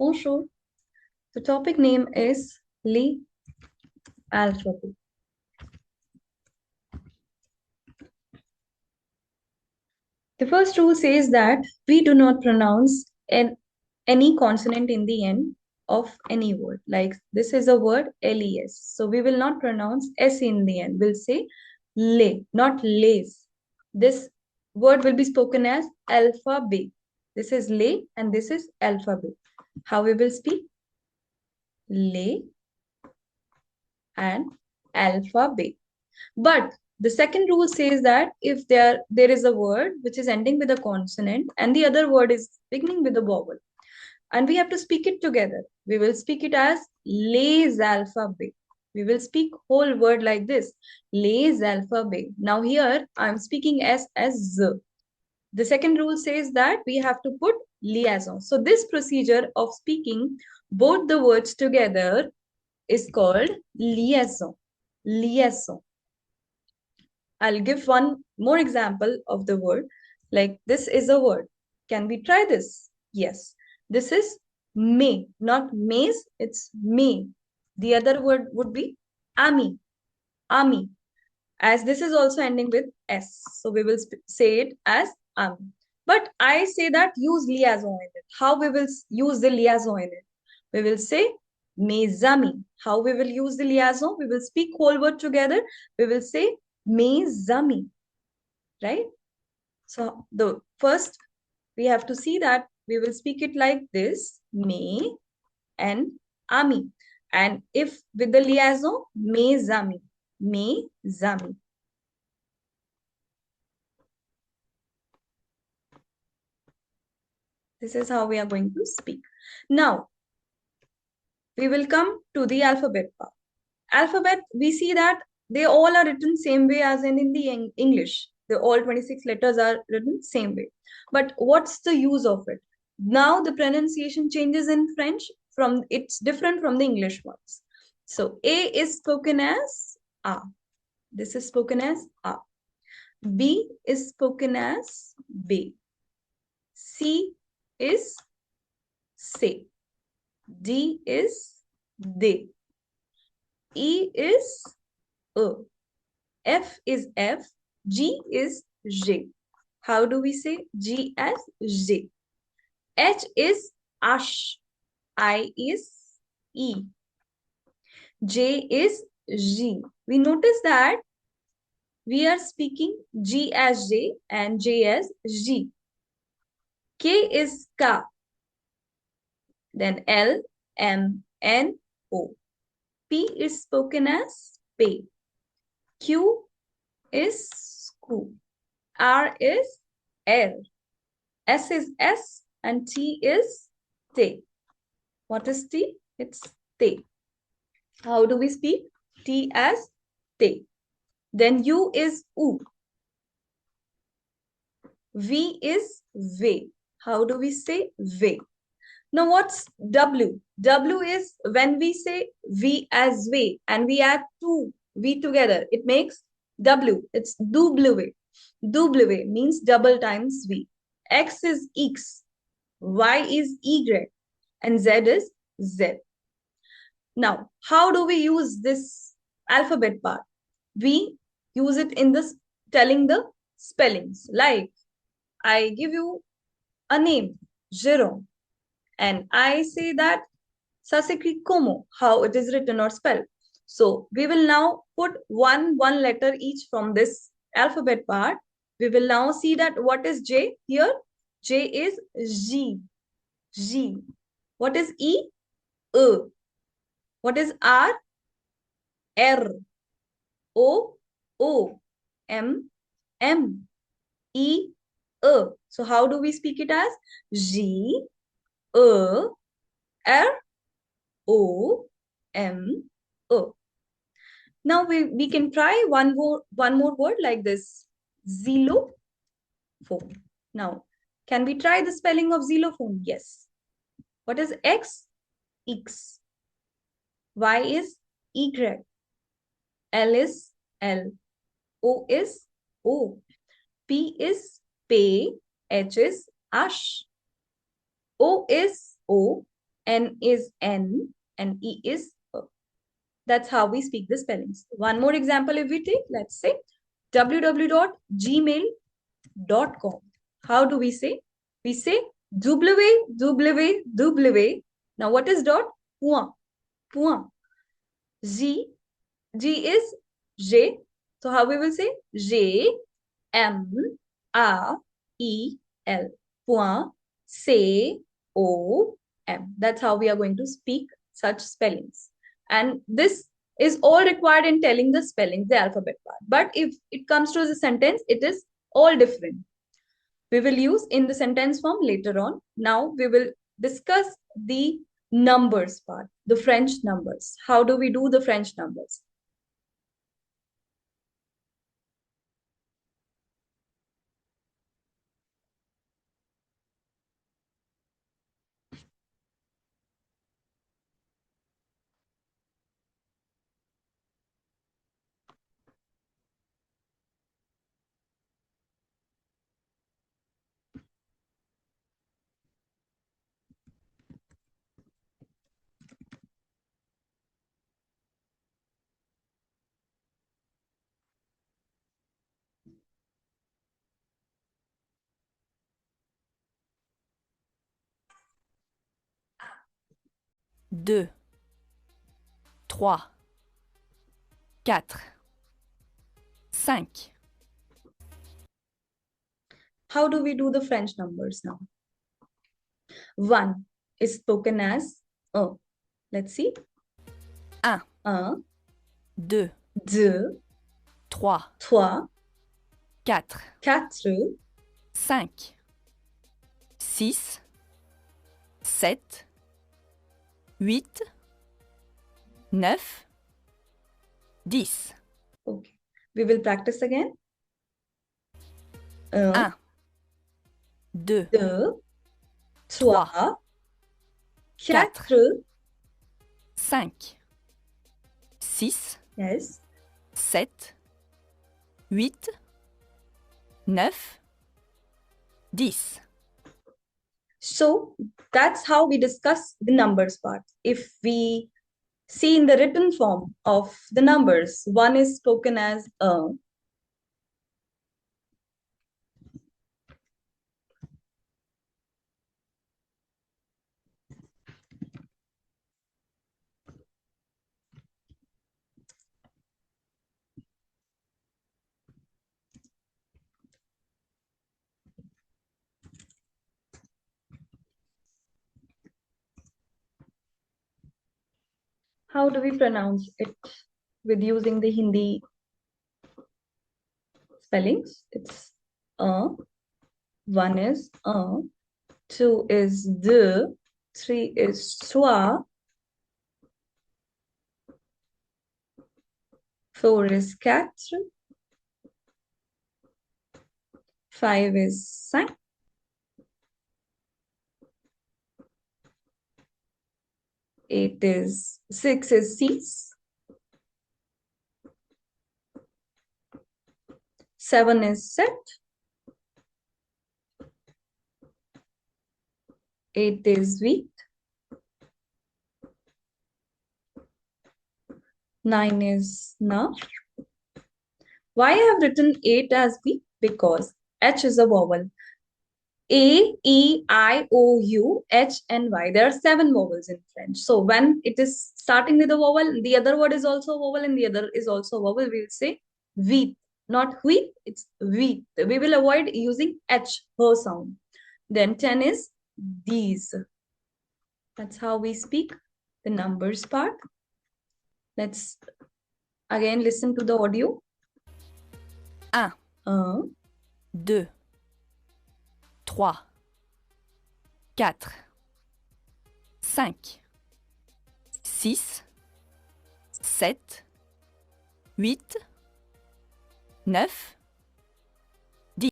Bonjour. The topic name is Li alphabet. The first rule says that we do not pronounce any consonant in the end of any word. Like this is a word les. So we will not pronounce s in the end. We'll say le, not lays. This word will be spoken as alphabet. This is le and this is alphabet. How we will speak? Le and alphabet. But the second rule says that if there is a word which is ending with a consonant and the other word is beginning with a vowel, and we have to speak it together, we will speak it as les alphabet. We will speak whole word like this, les alphabet. Now here I'm speaking s as z. The second rule says that we have to put liaison. So this procedure of speaking both the words together is called liaison. Liaison. I'll give one more example of the word. Like this is a word. Can we try this? Yes. This is may, not maze, it's may. The other word would be ami, ami, as this is also ending with s. So we will say it as ami. But I say that use liaison in it. How we will use the liaison in it? We will say mezami. How we will use the liaison? We will speak whole word together. We will say mezami, right? So the first we have to see that we will speak it like this, me and ami. And if with the liaison, mezami, mezami. This is how we are going to speak. Now, we will come to the alphabet part. Alphabet, we see that they all are written same way as in the English. The all 26 letters are written same way. But what's the use of it? Now the pronunciation changes in French. It's different from the English ones. So A is spoken as A. This is spoken as A. B is spoken as B. C is Se. D is De. E is E. F is F. G is J. How do we say G as J? H is Ash. I is E. J is G. We notice that we are speaking G as J and J as G. K is K. Then L, M, N, O. P is spoken as P. Q is Q. R is L. S is S and T is T. What is T? It's T. How do we speak? T as T. Then U is U. V is V. How do we say V? Now what's W? W is when we say V as V and we add two V together, it makes W. It's double. Double means double times V. X is X. Y is Y. And Z is Z. Now, how do we use this alphabet part? We use it in this telling the spellings. Like, I give you a name, Jerome. And I say that Sasekri Como, how it is written or spelled. So we will now put one letter each from this alphabet part. We will now see that what is J here? J is G. G. What is E? E. What is R? R. O. O. M. M. E. E. So how do we speak it as? G. E. R. O. M. E. Now we can try one more word like this. Xylophone. Now, can we try the spelling of xylophone? Yes. What is X? X. Y is Y. L is L. O is O. P is P. H is Ash. O is O. N is N, and E is E. That's how we speak the spellings. One more example if we take, let's say www.gmail.com. How do we say? We say www. Now what is dot? Point. Point. G. G is J. So how we will say? J M A E L. Point. C O M. That's how we are going to speak such spellings. And this is all required in telling the spellings, the alphabet part. But if it comes to the sentence, it is all different. We will use in the sentence form later on. Now we will discuss the numbers part, the French numbers. How do we do the French numbers? Deux, trois, quatre, cinq. How do we do the French numbers now? One is spoken as Let's see. Un, Un, deux, deux, trois, trois, quatre, quatre, cinq, six, sept, huit, neuf, 10. Okay. We will practice again. Un, Un, deux, deux, trois, trois, quatre, quatre, cinq, six, yes, sept, huit, neuf, 10. So that's how we discuss the numbers part. If we see in the written form of the numbers, one is spoken as how do we pronounce it with using the Hindi spellings? It's one is two is de, three is soi, four is quatre, five is cinq, six is six, seven is sept, eight is huit, nine is neuf. Why I have written 8 as B? Because H is a vowel. A, E, I, O, U, H, and Y. There are 7 vowels in French. So when it is starting with a vowel, the other word is also a vowel and the other is also a vowel. We will say wheat, not wheat, it's wheat. We will avoid using H, her sound. Then 10 is these. That's how we speak the numbers part. Let's again listen to the audio. Un, deux, trois, quatre, cinq, six, sept, huit, neuf,